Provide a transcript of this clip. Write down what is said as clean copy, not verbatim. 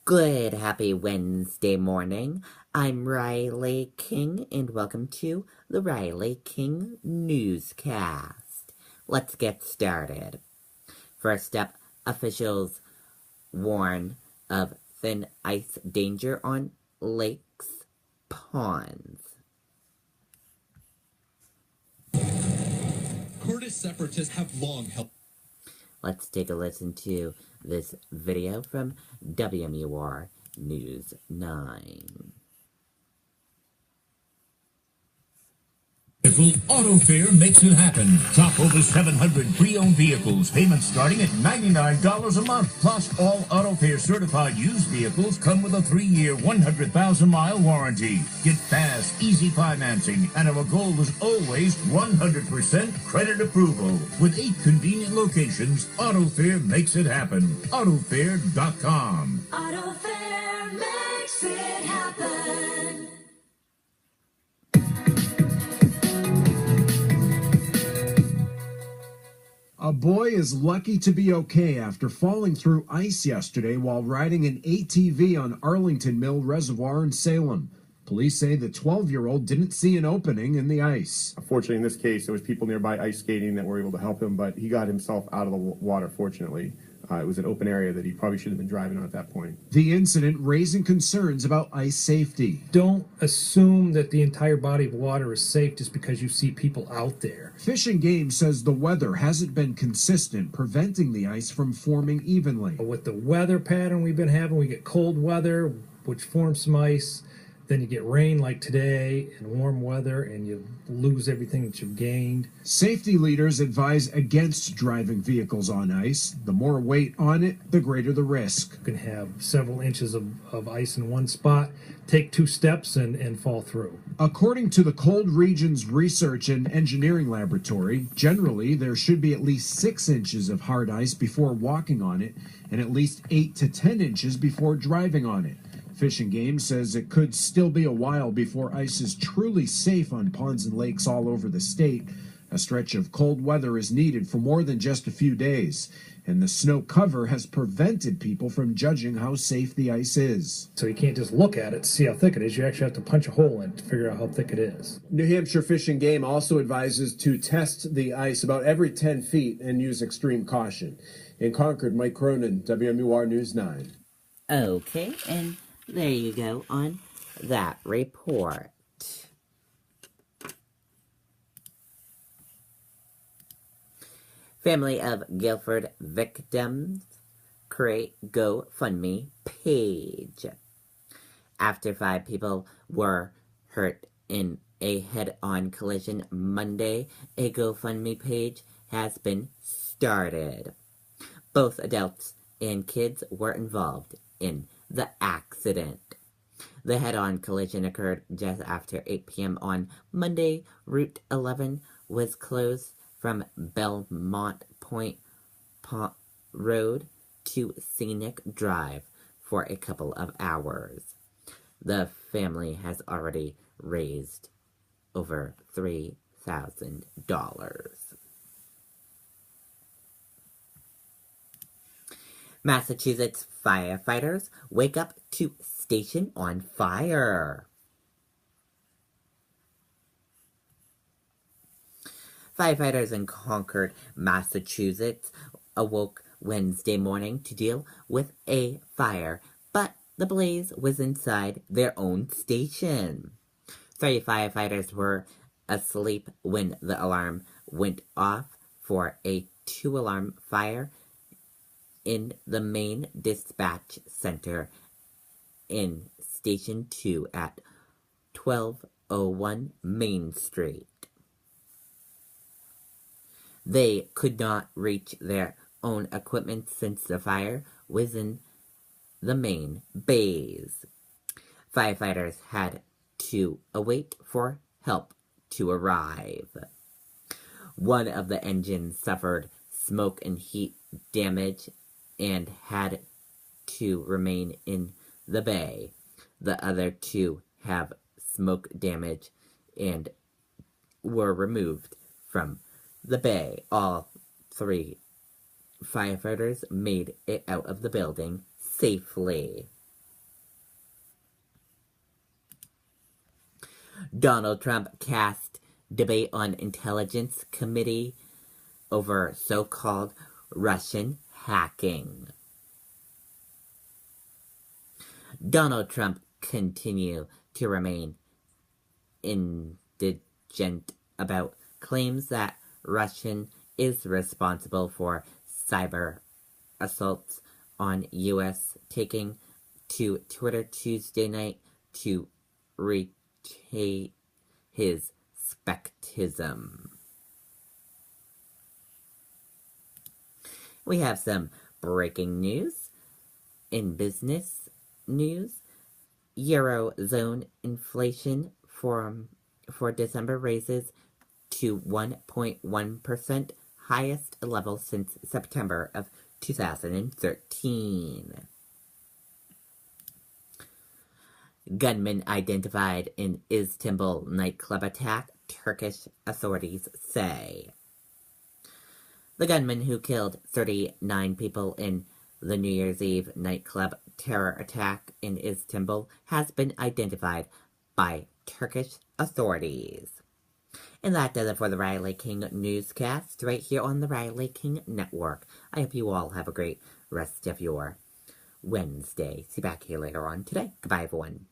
Good happy Wednesday morning. I'm Riley King and welcome to the Riley King Newscast. Let's get started. First up, officials warn of thin ice danger on lakes, ponds. Kurdish separatists have long held. Let's take a listen to this video from WMUR News 9. Auto Fair makes it happen. Shop over 700 pre-owned vehicles. Payments starting at $99 a month. Plus, all Auto Fair certified used vehicles come with a 3-year, 100,000-mile warranty. Get fast, easy financing, and our goal is always 100% credit approval. With 8 convenient locations, Auto Fair makes it happen. Autofair.com. Auto Fair makes it happen. A boy is lucky to be okay after falling through ice yesterday while riding an ATV on Arlington Mill Reservoir in Salem. Police say the 12-year-old didn't see an opening in the ice. Fortunately, in this case, there was people nearby ice skating that were able to help him, but he got himself out of the water, fortunately. It was an open area that he probably should have been driving on at that point. The incident raising concerns about ice safety. Don't assume that the entire body of water is safe just because you see people out there. Fish and Game says the weather hasn't been consistent, preventing the ice from forming evenly. With the weather pattern we've been having, we get cold weather, which forms some ice. Then you get rain like today and warm weather, and you lose everything that you've gained. Safety leaders advise against driving vehicles on ice. The more weight on it, the greater the risk. You can have several inches of ice in one spot, take 2 steps, and fall through. According to the Cold Regions Research and Engineering Laboratory, generally there should be at least 6 inches of hard ice before walking on it, and at least 8 to 10 inches before driving on it. Fish and Game says it could still be a while before ice is truly safe on ponds and lakes all over the state. A stretch of cold weather is needed for more than just a few days, and the snow cover has prevented people from judging how safe the ice is. So you can't just look at it to see how thick it is. You actually have to punch a hole in it to figure out how thick it is. New Hampshire Fish and Game also advises to test the ice about every 10 feet and use extreme caution. In Concord, Mike Cronin, WMUR News 9. Okay, and there you go on that report. Family of Guilford victims create GoFundMe page. After 5 people were hurt in a head-on collision Monday, a GoFundMe page has been started. Both adults and kids were involved in the accident. The head-on collision occurred just after 8 p.m. on Monday. Route 11 was closed from Belmont Point Road to Scenic Drive for a couple of hours. The family has already raised over $3,000. Massachusetts firefighters wake up to station on fire. Firefighters in Concord, Massachusetts awoke Wednesday morning to deal with a fire, but the blaze was inside their own station. 3 firefighters were asleep when the alarm went off for a 2-alarm fire in the main dispatch center in Station 2 at 1201 Main Street. They could not reach their own equipment since the fire was in the main bays. Firefighters had to await for help to arrive. One of the engines suffered smoke and heat damage and had to remain in the bay. The other 2 have smoke damage and were removed from the bay. All 3 firefighters made it out of the building safely. Donald Trump cast debate on intelligence committee over so-called Russian hacking. Donald Trump continue to remain indigent about claims that Russian is responsible for cyber assaults on U.S., taking to Twitter Tuesday night to retake his skepticism. We have some breaking news. In business news, Eurozone inflation for December raises to 1.1%, highest level since September of 2013. Gunman identified in Istanbul nightclub attack, Turkish authorities say. The gunman who killed 39 people in the New Year's Eve nightclub terror attack in Istanbul has been identified by Turkish authorities. And that does it for the Riley King Newscast right here on the Riley King Network. I hope you all have a great rest of your Wednesday. See you back here later on today. Goodbye, everyone.